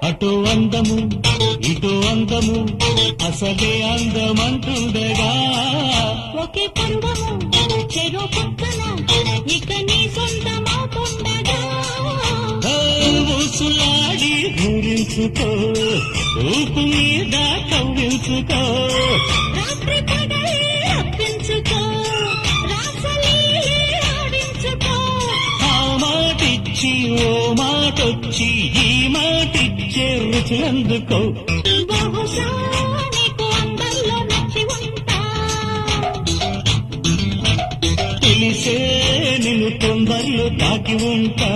అటో అందము ఇటో అందము అసలే అందమంటుండగా ఒకే పరువము చెరో పక్కన ఇక నీ సొంతమవుతుండగా ఊసులాడి గురించుకో ఊపు మీద కవ్వించుకో రాత్రి పగలే అప్పించుకో రాసలీలే ఆడించుకో ఆ మాటిచ్చి ఓ మాటొచ్చి ఈ మాటిచ్చే రుచులందుకో బహుశా నీకు అందంలో నచ్చి ఉంటా తెలిసే నిన్ను తొందరలో తాకి ఉంటా